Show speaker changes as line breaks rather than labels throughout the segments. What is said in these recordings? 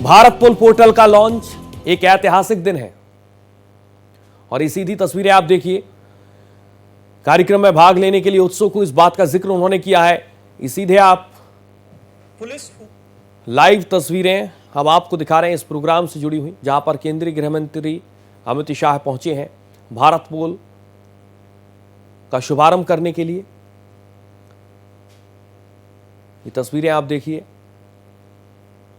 भारत पोल portal का launch एक ऐतिहासिक दिन है और ये सीधी तस्वीरें आप देखिए। कार्यक्रम में भाग लेने के लिए उत्सुक हूं, इस बात का जिक्र उन्होंने किया है। ये सीधे आप पुलिस लाइव तस्वीरें हम आपको दिखा रहे हैं इस प्रोग्राम से जुड़ी हुई, जहां पर केंद्रीय गृह मंत्री अमित शाह पहुंचे हैं भारत पोल का शुभारंभ करने के लिए। ये तस्वीरें आप देखिए।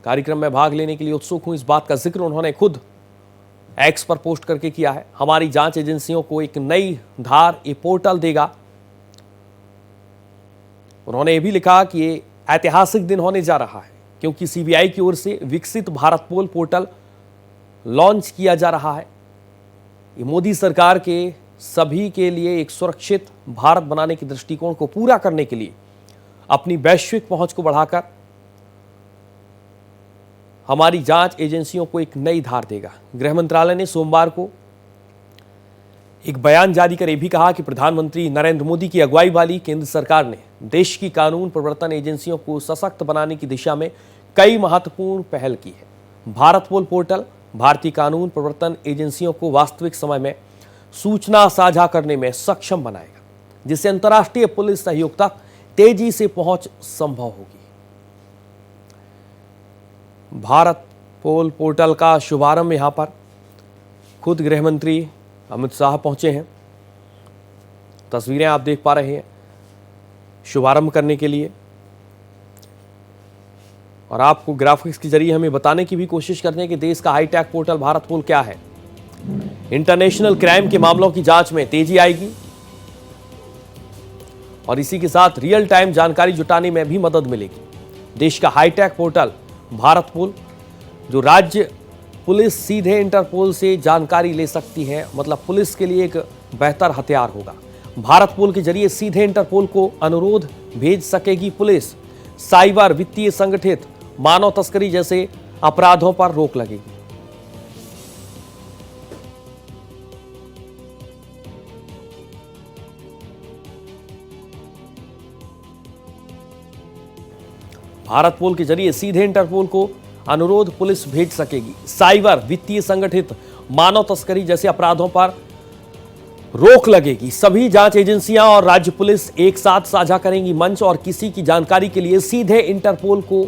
कार्यक्रम में भाग लेने के लिए उत्सुक हूं, इस बात का जिक्र उन्होंने खुद एक्स पर पोस्ट करके किया है। हमारी जांच एजेंसियों को एक नई धार ये पोर्टल देगा। उन्होंने ये भी लिखा कि ये ऐतिहासिक दिन होने जा रहा है क्योंकि सीबीआई की ओर से विकसित भारत पोल पोर्टल लॉन्च किया जा रहा है। ये मोदी सरकार के सभी के लिए एक सुरक्षित भारत बनाने के दृष्टिकोण को पूरा करने के लिए अपनी वैश्विक पहुंच को बढ़ाकर हमारी जांच एजेंसियों को एक नई धार देगा। गृह मंत्रालय ने सोमवार को एक बयान जारी कर यह भी कहा कि प्रधानमंत्री नरेंद्र मोदी की अगुवाई वाली केंद्र सरकार ने देश की कानून प्रवर्तन एजेंसियों को सशक्त बनाने की दिशा में कई महत्वपूर्ण पहल की है। भारत पोल पोर्टल भारतीय कानून प्रवर्तन एजेंसियों को वास्तविक समय में सूचना साझा करने में सक्षम बनाएगा, जिससे अंतर्राष्ट्रीय पुलिस सहयोग तक तेजी से पहुंच संभव होगी। भारत पोल पोर्टल का शुभारंभ यहां पर खुद गृह मंत्री अमित शाह पहुंचे हैं। तस्वीरें आप देख पा रहे हैं शुभारंभ करने के लिए, और आपको ग्राफिक्स के जरिए हमें बताने की भी कोशिश करते हैं कि देश का हाईटेक पोर्टल भारत पोल क्या है। इंटरनेशनल क्राइम के मामलों की जांच में तेजी आएगी और इसी के साथ रियल टाइम जानकारी जुटाने में भी मदद मिलेगी। देश का हाईटेक पोर्टल भारत पोल, जो राज्य पुलिस सीधे इंटरपोल से जानकारी ले सकती है, मतलब पुलिस के लिए एक बेहतर हथियार होगा। भारत पोल के जरिए सीधे इंटरपोल को अनुरोध भेज सकेगी पुलिस। साइबर, वित्तीय संगठित मानव तस्करी जैसे अपराधों पर रोक लगेगी। भारत पोल के जरिए सीधे इंटरपोल को अनुरोध पुलिस भेज सकेगी। साइबर, वित्तीय संगठित मानव तस्करी जैसे अपराधों पर रोक लगेगी। सभी जांच एजेंसियां और राज्य पुलिस एक साथ साझा करेंगी मंच, और किसी की जानकारी के लिए सीधे इंटरपोल को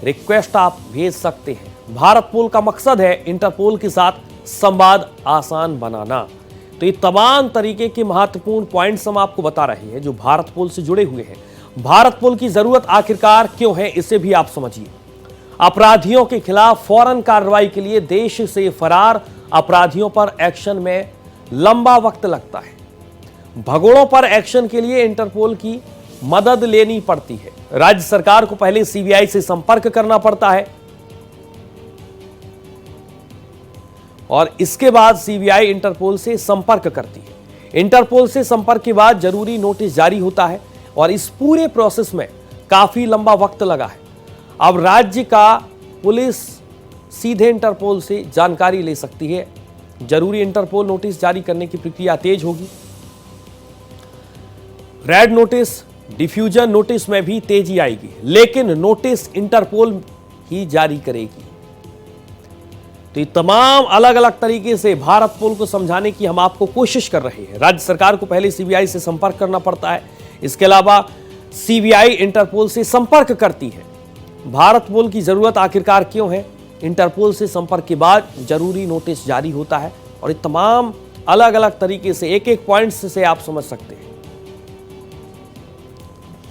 रिक्वेस्ट आप भेज सकते हैं। भारत पोल का मकसद है इंटरपोल के साथ संवाद आसान बनाना। तो ये तमाम तरीके के महत्वपूर्ण पॉइंट्स हम आपको बता रहे हैं जो भारत पोल से जुड़े हुए हैं। भारत पोल की जरूरत आखिरकार क्यों है, इसे भी आप समझिए। अपराधियों के खिलाफ फौरन कार्रवाई के लिए देश से फरार अपराधियों पर एक्शन में लंबा वक्त लगता है। भगोड़ों पर एक्शन के लिए इंटरपोल की मदद लेनी पड़ती है। राज्य सरकार को पहले सीबीआई से संपर्क करना पड़ता है और इसके बाद सीबीआई इंटरपोल से संपर्क करती है। इंटरपोल से संपर्क के बाद जरूरी नोटिस जारी होता है और इस पूरे प्रोसेस में काफी लंबा वक्त लगा है। अब राज्य का पुलिस सीधे इंटरपोल से जानकारी ले सकती है। जरूरी इंटरपोल नोटिस जारी करने की प्रक्रिया तेज होगी। रेड नोटिस, डिफ्यूजन नोटिस में भी तेजी आएगी, लेकिन नोटिस इंटरपोल ही जारी करेगी। तो ये तमाम अलग अलग तरीके से भारत पोल को समझाने की हम आपको कोशिश कर रहे हैं। राज्य सरकार को पहले सीबीआई से संपर्क करना पड़ता है, इसके अलावा सीबीआई इंटरपोल से संपर्क करती है। भारत पोल की जरूरत आखिरकार क्यों है, इंटरपोल से संपर्क के बाद जरूरी नोटिस जारी होता है, और ये तमाम अलग अलग तरीके से एक एक पॉइंट से आप समझ सकते हैं।